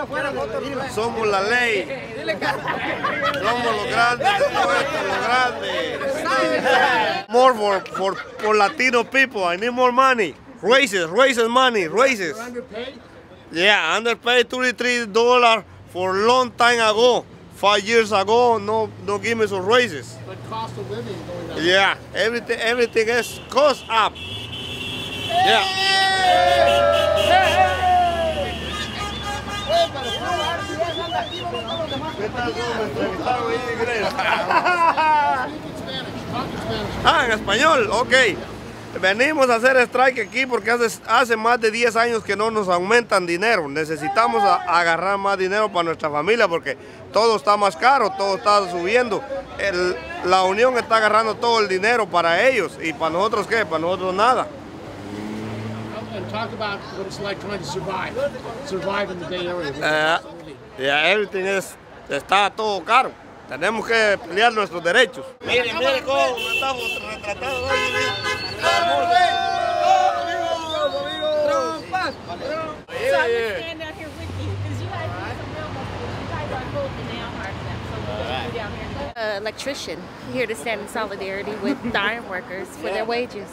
Somos la ley. Somos los grandes, los grandes. More for Latino people. I need more money. Raises money, raises. Yeah, underpaid $33 for a long time ago. 5 years ago, no give me some raises. But cost of living going up. Yeah, everything is cost up. Yeah. En español, ok. Venimos a hacer strike aquí porque hace más de 10 años que no nos aumentan dinero. Necesitamos agarrar más dinero para nuestra familia porque todo está más caro, todo está subiendo. La Unión está agarrando todo el dinero para ellos y para nosotros ¿qué? Para nosotros nada. And talk about what it's like trying to survive in the Bay Area. Yeah, everything está todo caro. Tenemos que pelear nuestros derechos. Mire cómo estamos retratados hoy. So I'm gonna stand out here with you because you guys need some real muscles. You guys are holding down hard enough, so we're gonna be down here. Electrician, here to stand in solidarity with the ironworkers for their wages.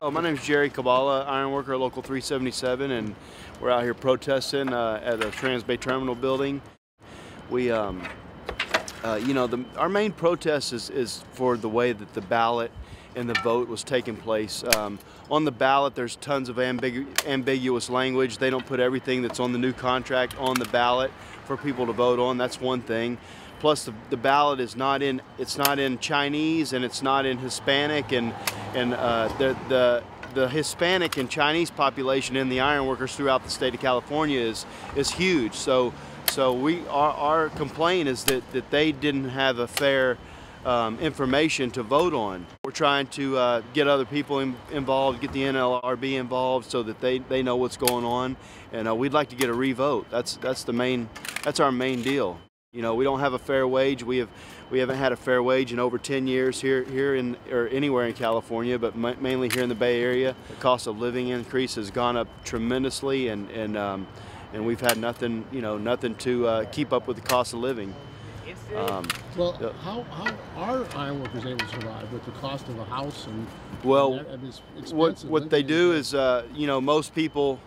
Oh, my name is Jerry Kabala, ironworker, local 377, and we're out here protesting at the Trans-Bay Terminal building. We, our main protest is for the way that the ballot and the vote was taking place. On the ballot, there's tons of ambiguous language. They don't put everything that's on the new contract on the ballot for people to vote on. That's one thing. Plus, the ballot is not in Chinese and it's not in Hispanic, and the Hispanic and Chinese population in the ironworkers throughout the state of California is huge. So our complaint is that they didn't have a fair information to vote on. We're trying to get other people involved, get the NLRB involved so that they know what's going on, and we'd like to get a revote. That's our main deal. You know, we don't have a fair wage. We haven't had a fair wage in over 10 years here or anywhere in California, but mainly here in the Bay Area. The cost of living increase has gone up tremendously, and we've had nothing to keep up with the cost of living. How are ironworkers able to survive with the cost of a house and? Well, what they do is, most people.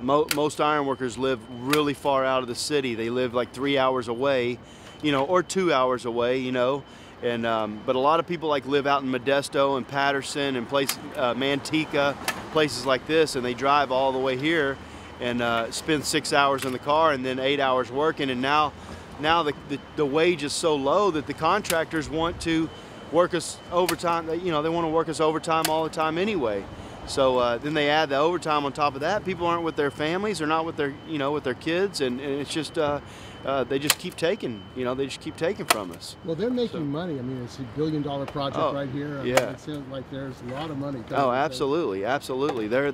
Most ironworkers live really far out of the city. They live like 3 hours away, or 2 hours away, and but a lot of people live out in Modesto and Patterson and Manteca, places like this, and they drive all the way here and spend 6 hours in the car and then 8 hours working. And now the wage is so low that the contractors want to work us overtime. They want to work us overtime all the time anyway. So then they add the overtime on top of that. People aren't with their families, they're not with their kids, and it's just they just keep taking, they just keep taking from us. Well, they're making money. I mean, it's a billion-dollar project right here. Yeah. It seems like there's a lot of money coming. Oh, absolutely, absolutely. They're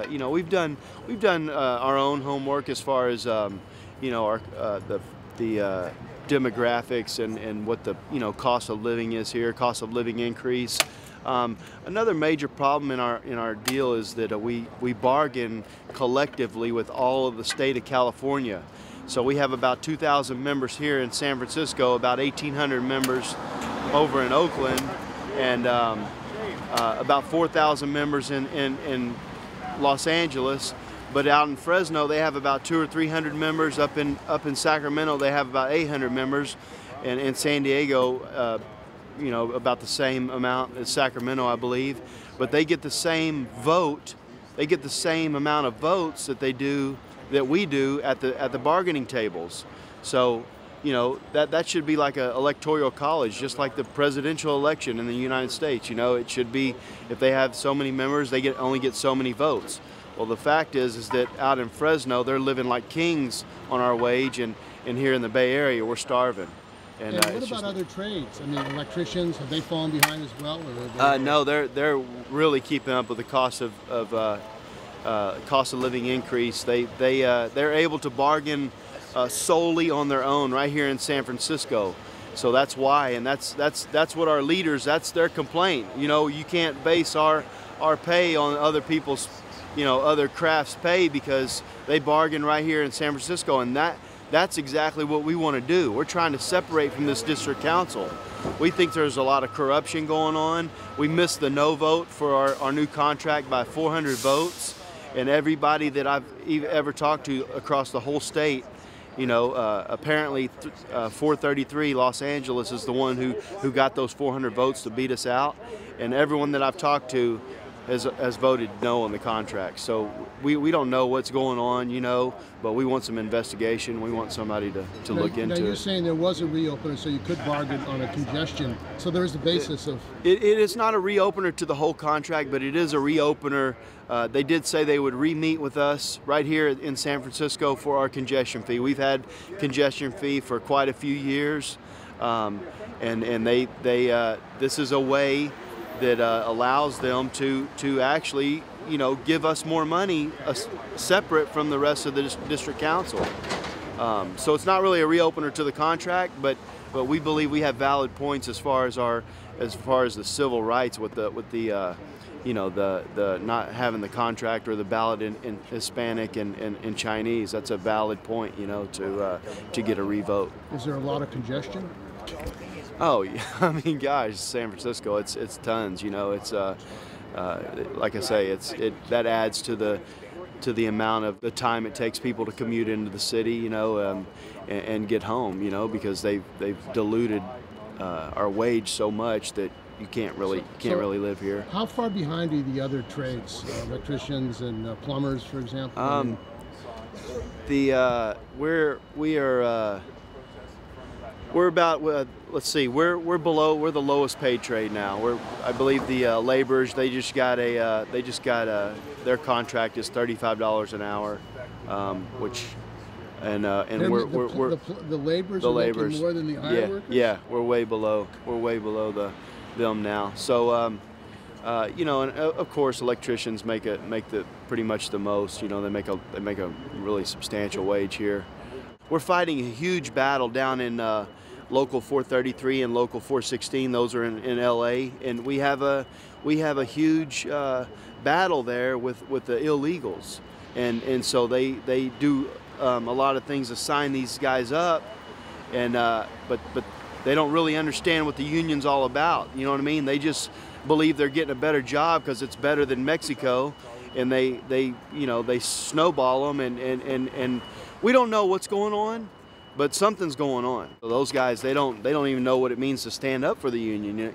we've done our own homework as far as our the demographics and what the cost of living is here, cost of living increase. Another major problem in our deal is that we bargain collectively with all of the state of California. So we have about 2,000 members here in San Francisco, about 1,800 members over in Oakland, and about 4,000 members in Los Angeles. But out in Fresno, they have about 200 or 300 members. Up in Sacramento, they have about 800 members, and in San Diego, about the same amount as Sacramento, I believe. But they get the same vote. They get the same amount of votes that we do at the bargaining tables. So, that should be like an electoral college, just like the presidential election in the United States. It should be, if they have so many members, they only get so many votes. Well, the fact is that out in Fresno, they're living like kings on our wage, and here in the Bay Area, we're starving. And what about other trades? I mean, electricians, have they fallen behind as well? Or no, they're really keeping up with the cost of cost of living increase. They're able to bargain solely on their own right here in San Francisco. So that's why, and that's what our leaders, that's their complaint. You can't base our pay on other people's other crafts pay because they bargain right here in San Francisco, and that's exactly what we want to do. We're trying to separate from this district council. We think there's a lot of corruption going on. We missed the no vote for our new contract by 400 votes, and everybody that I've ever talked to across the whole state, apparently 433 Los Angeles is the one who got those 400 votes to beat us out, and everyone that I've talked to has voted no on the contract. So we don't know what's going on, but we want some investigation. We want somebody to look into it. Now you're saying there was a reopener, so you could bargain on a congestion. So there is the basis of... It is not a reopener to the whole contract, but it is a reopener. They did say they would re-meet with us right here in San Francisco for our congestion fee. We've had congestion fee for quite a few years, and this is a way that allows them to actually, give us more money separate from the rest of the district council. So it's not really a reopener to the contract, but we believe we have valid points as far as the civil rights with the not having the contract or the ballot in Hispanic and Chinese. That's a valid point, to get a revote. Is there a lot of congestion? Oh, yeah. I mean, gosh, San Francisco, it's tons. It's like I say, that adds to the amount of the time it takes people to commute into the city, and get home, because they've diluted our wage so much that you can't really live here. How far behind are the other trades, electricians and plumbers, for example? We're about, let's see, we're the lowest paid trade now. I believe the laborers, their contract is $35 an hour, which, and we're the laborers are making more than the ironworkers? Yeah, we're way below them now. So, and of course, electricians make pretty much the most. They make a really substantial wage here. We're fighting a huge battle down in Local 433 and Local 416. Those are in LA, and we have a huge battle there with the illegals, and so they do a lot of things to sign these guys up, and but they don't really understand what the union's all about. You know what I mean? They just believe they're getting a better job because it's better than Mexico, and they snowball them, and we don't know what's going on, but something's going on. So those guys, they don't even know what it means to stand up for the union.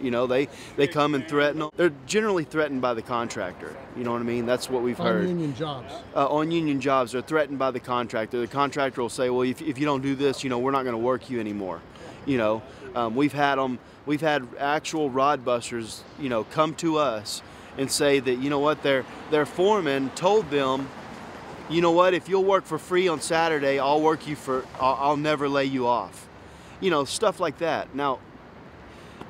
They come and threaten. They're generally threatened by the contractor. You know what I mean? That's what we've heard. On union jobs. On union jobs, they're threatened by the contractor. The contractor will say, well, if you don't do this, we're not going to work you anymore. We've had actual rod busters, come to us and say that, their foreman told them, if you'll work for free on Saturday, I'll never lay you off. Stuff like that. Now,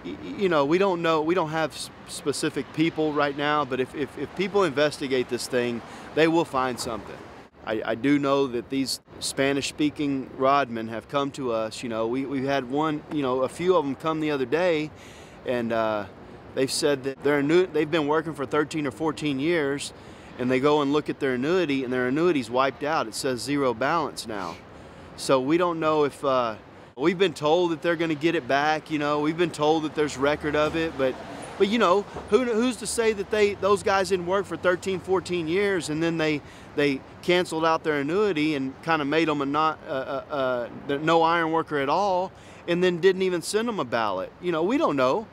we don't know, we don't have specific people right now, but if people investigate this thing, they will find something. I do know that these Spanish-speaking rodmen have come to us. We had a few of them come the other day, and they've said that they've been working for 13 or 14 years, and they go and look at their annuity, and their annuity's wiped out. It says zero balance now. So we don't know if, we've been told that they're going to get it back, we've been told that there's record of it, but who's to say that those guys didn't work for 13, 14 years, and then they canceled out their annuity and kind of made them no iron worker at all, and then didn't even send them a ballot. We don't know.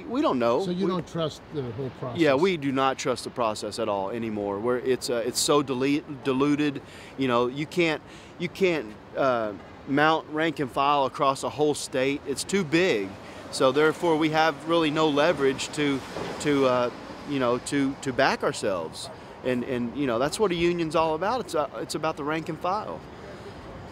We don't know. So you don't trust the whole process? Yeah, we do not trust the process at all anymore. It's so diluted. You can't mount rank and file across a whole state. It's too big. So therefore, we have really no leverage to back ourselves. And that's what a union's all about. It's about the rank and file.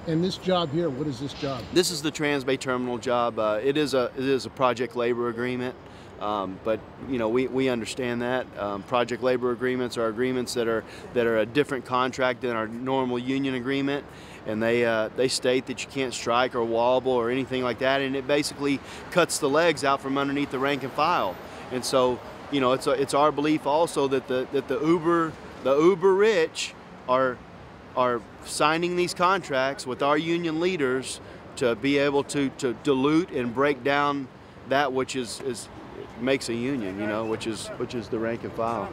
And this job here, what is this job? This is the Trans-Bay Terminal job. It is a project labor agreement, but we understand that project labor agreements are agreements that are a different contract than our normal union agreement, and they state that you can't strike or wobble or anything like that, and it basically cuts the legs out from underneath the rank and file. And so it's our belief also that the Uber the uber rich are signing these contracts with our union leaders to be able to dilute and break down that which makes a union, you know, which is the rank and file.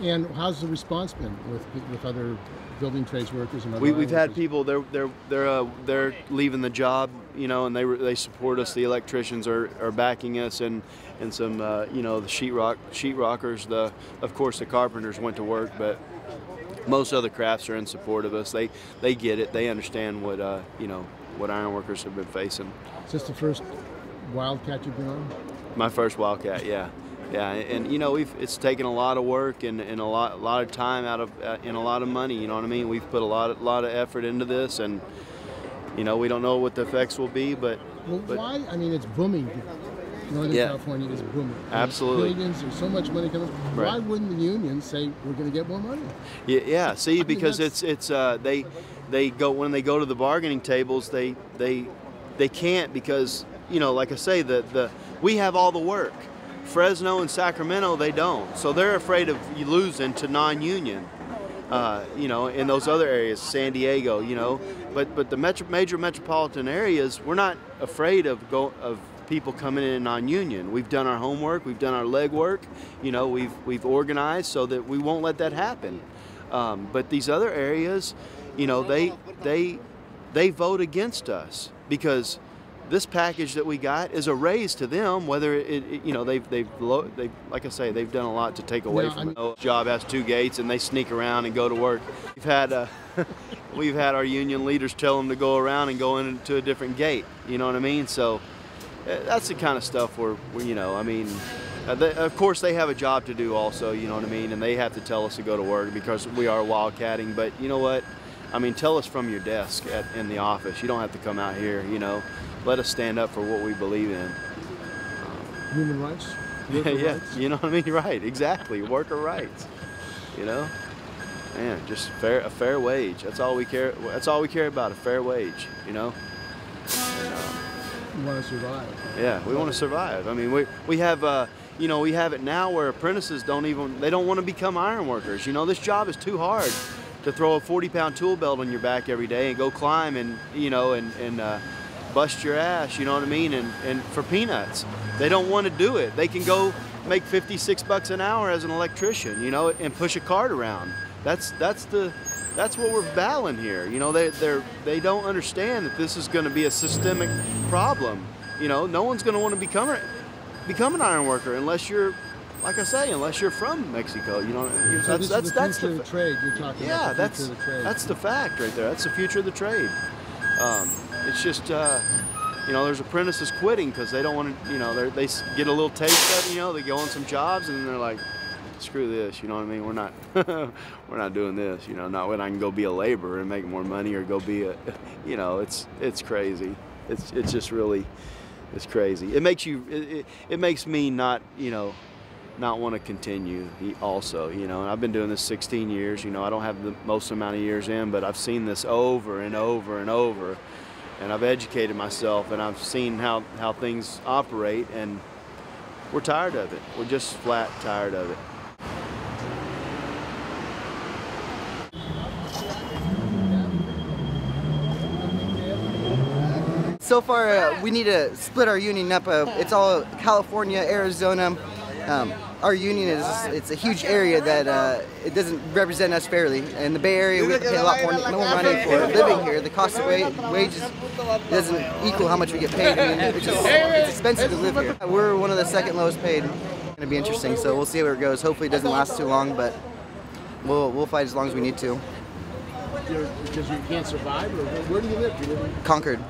And how's the response been with other building trades workers and other We've had people they're leaving the job, you know, and they support us. The electricians are backing us, and some you know, the sheetrockers. Of course the carpenters went to work, but most other crafts are in support of us. They get it. They understand what you know, what ironworkers have been facing. Is this the first Wildcat you've been on? My first Wildcat, yeah. Yeah, and you know, it's taken a lot of work and a lot of time out of and a lot of money. You know what I mean? We've put a lot of effort into this, and you know, we don't know what the effects will be, but why? I mean, it's booming. Northern California is booming. Absolutely. There's so much money coming. Right. Why wouldn't the unions say we're going to get more money? Yeah. See, because they go, when they go to the bargaining tables, they can't, because, you know, like I say, we have all the work. Fresno and Sacramento, they don't. So they're afraid of you losing to non-union, you know, in those other areas, San Diego, you know. But the major metropolitan areas, we're not afraid of people coming in non-union. We've done our homework, we've done our legwork, you know, we've organized so that we won't let that happen. But these other areas, you know, they vote against us, because this package that we got is a raise to them. Whether you know, they've like I say, they've done a lot to take away from it. Job has 2 gates, and they sneak around and go to work. We've had our union leaders tell them to go around and go into a different gate. You know what I mean? So that's the kind of stuff where you know, I mean, of course they have a job to do also. You know what I mean? And they have to tell us to go to work because we are wildcatting. But you know what? I mean, tell us from your desk in the office. You don't have to come out here, you know. Let us stand up for what we believe in. Human rights? Yeah, rights? You know what I mean? Right, exactly. Worker rights. You know? Man, just a fair wage. That's all we care. That's all we care about, a fair wage, you know? You want to survive. Yeah, we want to survive. I mean, we have, you know, we have it now where apprentices don't want to become iron workers. You know, this job is too hard to throw a 40-pound tool belt on your back every day and go climb and, you know, and bust your ass, you know what I mean, and for peanuts. They don't want to do it. They can go make $56 an hour as an electrician, you know, and push a cart around. That's what we're battling here. You know, they don't understand that this is going to be a systemic problem. You know, no one's going to want to become an iron worker unless you're, like I say, unless you're from Mexico. You know, so that's the future of the trade you're talking about. Yeah, that's the fact right there. That's the future of the trade. It's just, you know, there's apprentices quitting because they don't want to, you know, they get a little taste of it, you know, they go on some jobs and they're like, screw this, you know what I mean? We're not, we're not doing this, you know, not when I can go be a laborer and make more money, or go be a, you know, it's crazy. It's just really, it's crazy. It makes you, it makes me not, you know, not want to continue also, you know. And I've been doing this 16 years, you know. I don't have the most amount of years in, but I've seen this over and over and over, and I've educated myself, and I've seen how things operate, and we're tired of it. We're just flat tired of it. So far, we need to split our union up. It's all California, Arizona. Our union it's a huge area that it doesn't represent us fairly. In the Bay Area, we have to pay a lot more money for living here. The cost of wages doesn't equal how much we get paid. I mean, it's expensive to live here. We're one of the second lowest paid. It's going to be interesting, so we'll see where it goes. Hopefully it doesn't last too long, but we'll fight as long as we need to. Because you can't survive? Or where do you live? Do you live in Concord.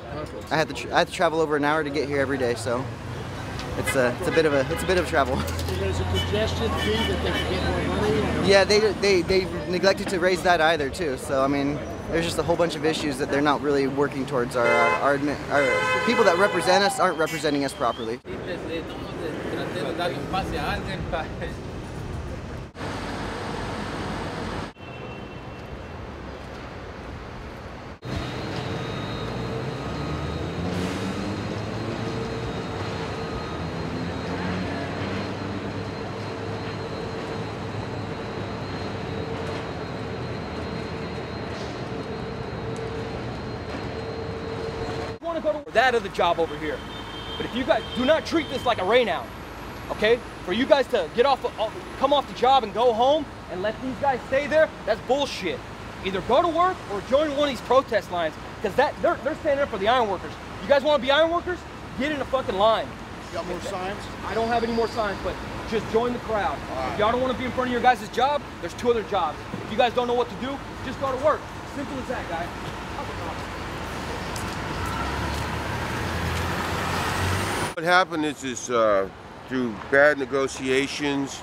I have to travel over an hour to get here every day, so it's a bit of travel. So there's a congestion fee that they can get more money? Yeah, they neglected to raise that either too. So I mean, there's just a whole bunch of issues that they're not really working towards. Our people that represent us aren't representing us properly. that other job over here. But if you guys do not treat this like a rain out, okay? For you guys to get off, come off the job and go home and let these guys stay there, that's bullshit. Either go to work or join one of these protest lines, because they're standing up for the ironworkers. You guys want to be ironworkers? Get in a fucking line. You got more signs? I don't have any more signs, but just join the crowd. If y'all don't want to be in front of your guys' job, there's 2 other jobs. If you guys don't know what to do, just go to work. Simple as that, guys. What happened is through bad negotiations,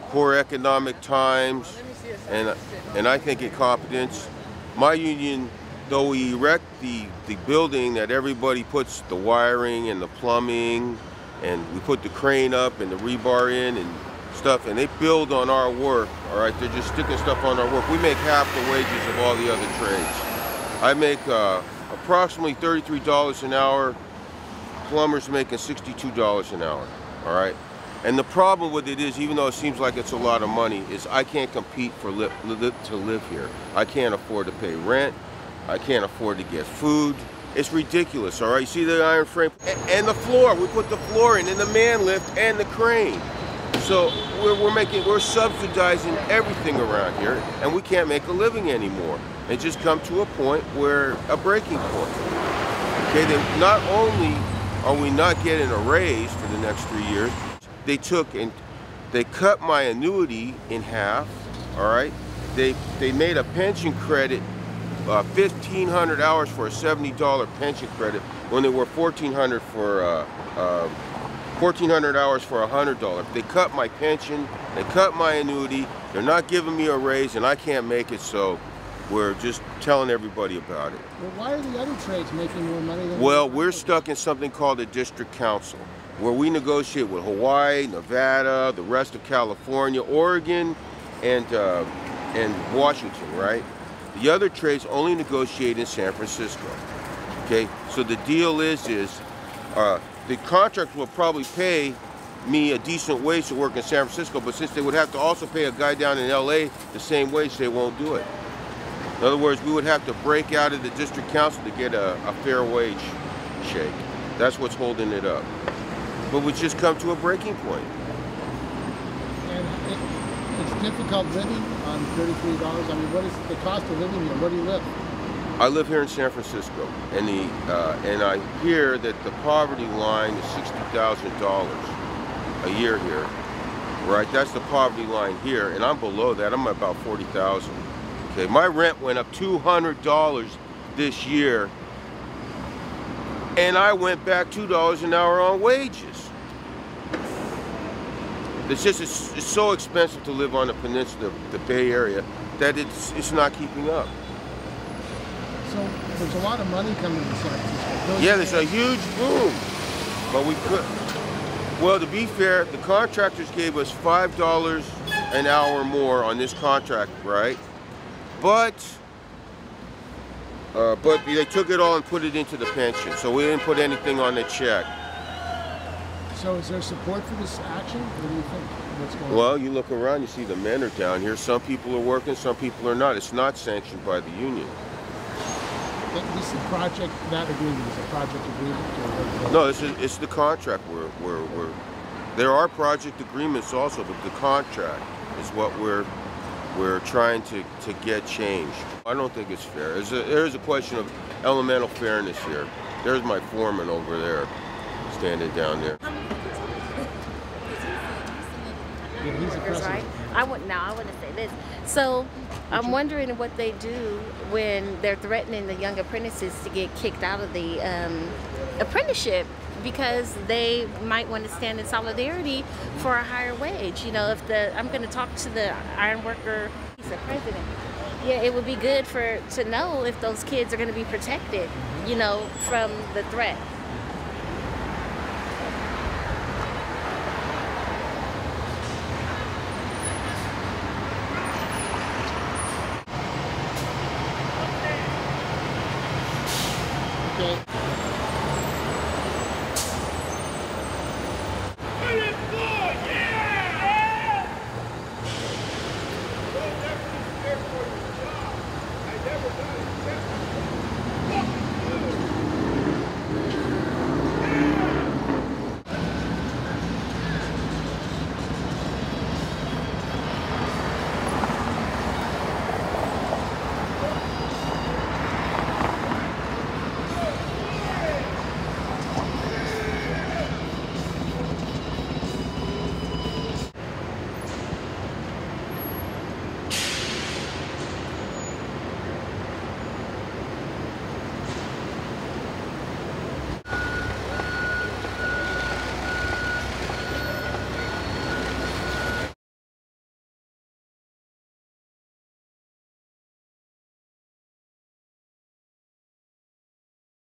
poor economic times, and I think incompetence, my union, though we erect the building that everybody puts the wiring and the plumbing, and we put the crane up and the rebar in and stuff, and they build on our work, all right? They're just sticking stuff on our work. We make half the wages of all the other trades. I make approximately $33 an hour. Plumbers making $62 an hour, all right? And the problem with it is, even though it seems like it's a lot of money, is I can't compete to live here. I can't afford to pay rent. I can't afford to get food. It's ridiculous, all right? You see the iron frame? And the floor, we put the floor in, and the man lift, and the crane. So we're subsidizing everything around here, and we can't make a living anymore. It just come to a point where, a breaking point. Okay, then not only are we not getting a raise for the next 3 years, they took and they cut my annuity in half, all right? They made a pension credit 1,500 hours for a $70 pension credit when they were 1,400 for 1,400 hours for $100. They cut my pension, they cut my annuity, they're not giving me a raise, and I can't make it, so we're just telling everybody about it. Well, why are the other trades making more money than Well, we're stuck in something called a district council, where we negotiate with Hawaii, Nevada, the rest of California, Oregon, and Washington, right? The other trades only negotiate in San Francisco, okay? So the deal is the contract will probably pay me a decent wage to work in San Francisco, but since they would have to also pay a guy down in LA the same wage, they won't do it. In other words, we would have to break out of the district council to get a fair wage shake. That's what's holding it up. But we just come to a breaking point. And it's difficult living on $33. I mean, what is the cost of living here? Where do you live? I live here in San Francisco, and I hear that the poverty line is $60,000 a year here, right? That's the poverty line here, and I'm below that. I'm at about $40,000. Okay, my rent went up $200 this year, and I went back $2 an hour on wages. It's so expensive to live on the peninsula, the Bay Area, that it's not keeping up. So there's a lot of money coming to San Francisco. Yeah, there's a huge boom, but we could. Well, to be fair, the contractors gave us $5 an hour more on this contract, right? But they took it all and put it into the pension, so we didn't put anything on the check. So is there support for this action? What do you think? What's going on? Well, you look around, you see the men are down here. Some people are working, some people are not. It's not sanctioned by the union. This is a project, that agreement is a project agreement? No, it's the contract. There are project agreements also, but the contract is what we're trying to get changed. I don't think it's fair. There's a question of elemental fairness here. There's my foreman over there, standing down there. Right? I wouldn't say this. So I'm wondering what they do when they're threatening the young apprentices to get kicked out of the apprenticeship, because they might want to stand in solidarity for a higher wage. You know, I'm going to talk to the ironworker, he's the president. Yeah, it would be good to know if those kids are going to be protected, you know, from the threat.